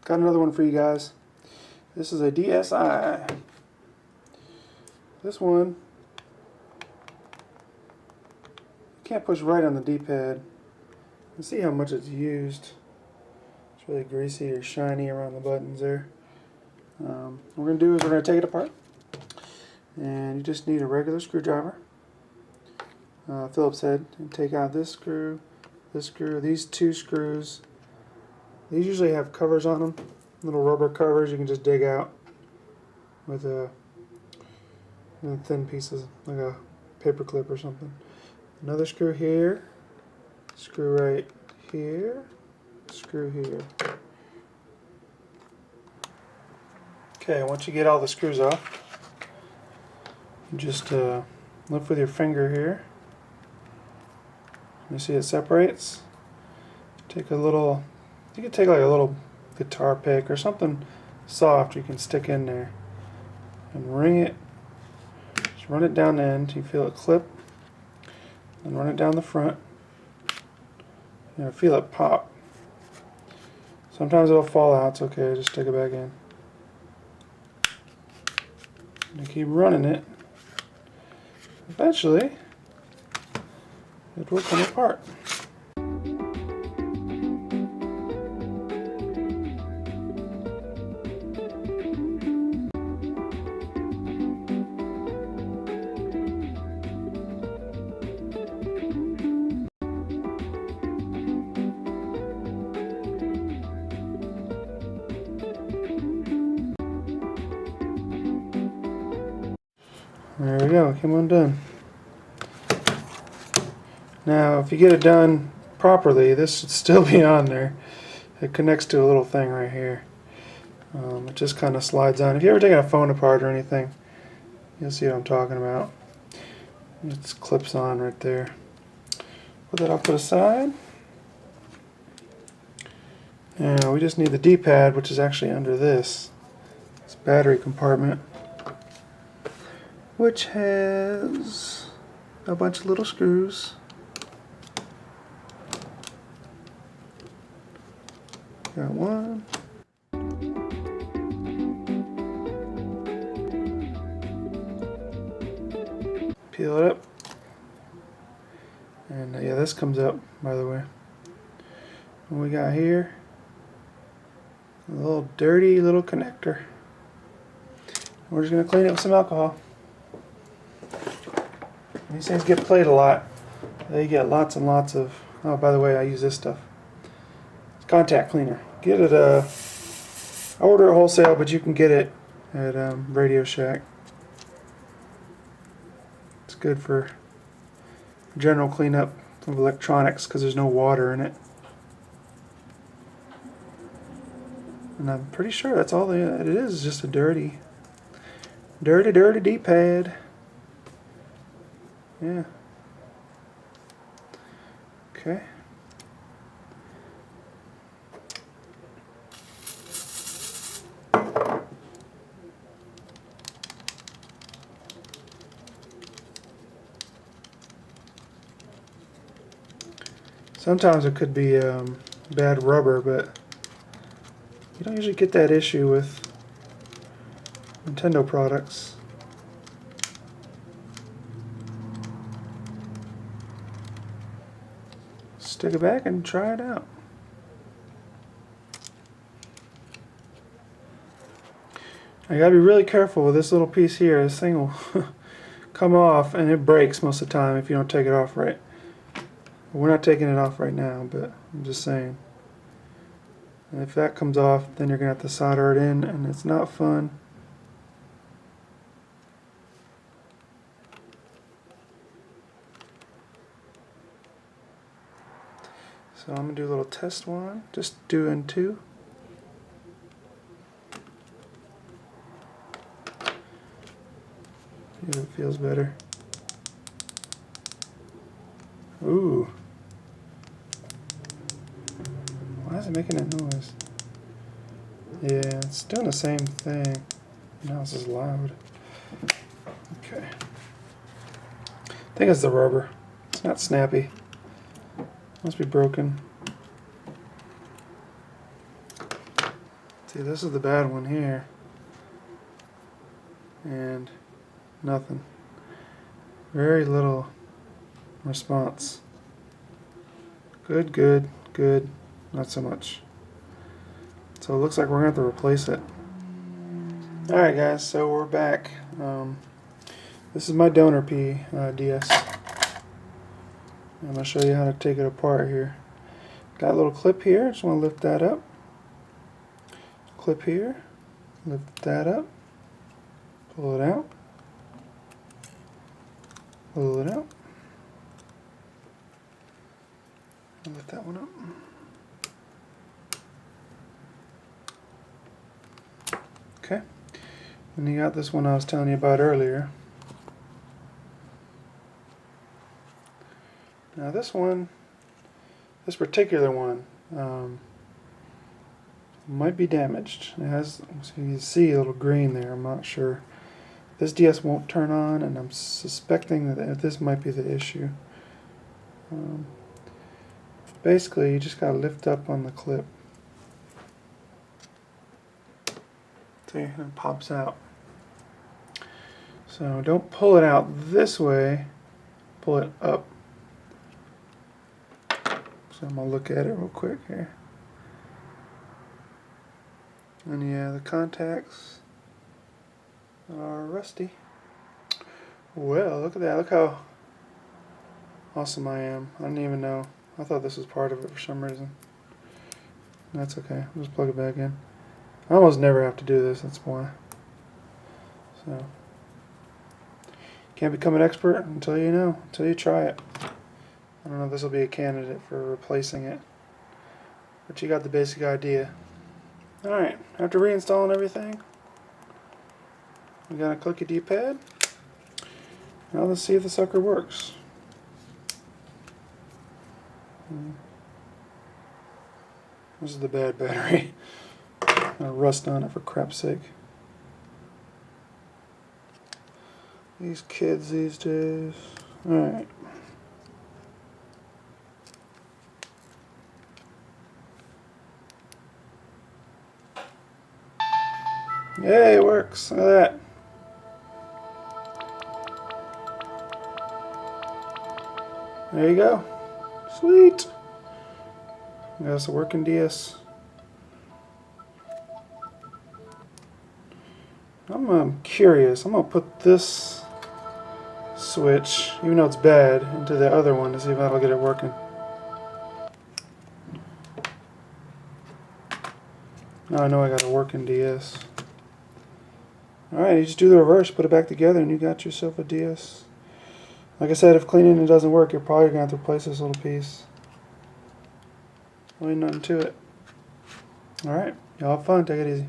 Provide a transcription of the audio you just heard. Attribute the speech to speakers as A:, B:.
A: Got another one for you guys. This is a DSi. This one, you can't push right on the D-pad. You can see how much it's used. It's really greasy or shiny around the buttons there. What we're going to do is we're going to take it apart. And you just need a regular screwdriver, Phillips head, and take out this screw, these two screws. These usually have covers on them, little rubber covers you can just dig out with thin pieces, like a paper clip or something. Another screw here, screw right here, screw here. Okay, once you get all the screws off, just lift with your finger here. You see it separates? Take a little, you can take like a little guitar pick or something soft you can stick in there and ring it. Just run it down the end. You feel it clip, and run it down the front. You know, feel it pop. Sometimes it'll fall out. It's okay. Just stick it back in. And keep running it. Eventually, it will come apart. There we go, it came undone. Now, if you get it done properly, this should still be on there. It connects to a little thing right here. It just kind of slides on. If you ever taken a phone apart or anything, you'll see what I'm talking about. It just clips on right there. Put that off to the side. Now, we just need the D-pad, which is actually under this battery compartment, which has a bunch of little screws. Got one. Peel it up. And yeah, this comes up, by the way. What we got here, a little dirty little connector. We're just going to clean it with some alcohol. These things get played a lot. They get lots and lots of, oh, by the way, I use this stuff. It's contact cleaner. Get it, I order it wholesale, but you can get it at Radio Shack. It's good for general cleanup of electronics because there's no water in it. And I'm pretty sure that's all it is just a dirty D-pad. Yeah. Okay. Sometimes it could be bad rubber, but you don't usually get that issue with Nintendo products. Stick it back and try it out. I gotta be really careful with this little piece here. This thing will come off and it breaks most of the time if you don't take it off right. We're not taking it off right now, but I'm just saying. And if that comes off, then you're gonna have to solder it in, and it's not fun. So I'm going to do a little test one, just doing two. See if it feels better. Ooh. Why is it making that noise? Yeah, it's doing the same thing. Now this is loud. Okay. I think it's the rubber. It's not snappy. Must be broken. See, this is the bad one here. And nothing. Very little response. Good, good, good. Not so much. So it looks like we're going to have to replace it. Alright guys, so we're back. This is my donor P DS. I'm going to show you how to take it apart here. Got a little clip here, just want to lift that up. Clip here, lift that up, pull it out, pull it out, lift that one up. Okay, and you got this one I was telling you about earlier. Now this one, this particular one, might be damaged. It has, so you can see a little green there. I'm not sure. This DS won't turn on, and I'm suspecting that this might be the issue. Basically, you just gotta lift up on the clip. See, it pops out. So don't pull it out this way. Pull it up. So I'm gonna look at it real quick here. And yeah, the contacts are rusty. Well, look at that. Look how awesome I am. I didn't even know. I thought this was part of it for some reason. That's okay. I'll just plug it back in. I almost never have to do this. That's why. So, can't become an expert until you know, until you try it. I don't know if this will be a candidate for replacing it, but you got the basic idea. Alright, after reinstalling everything, we got a clicky D-pad. Now let's see if the sucker works. This is the bad battery. Rust on it for crap's sake. These kids these days. Alright. Yay, it works. Look at that. There you go. Sweet. That's a working DS. I'm curious. I'm going to put this switch, even though it's bad, into the other one to see if that'll get it working. Now I know I got a working DS. Alright, you just do the reverse, put it back together, and you got yourself a DS. Like I said, if cleaning it doesn't work, you're probably going to have to replace this little piece. Really nothing to it. Alright, y'all have fun. Take it easy.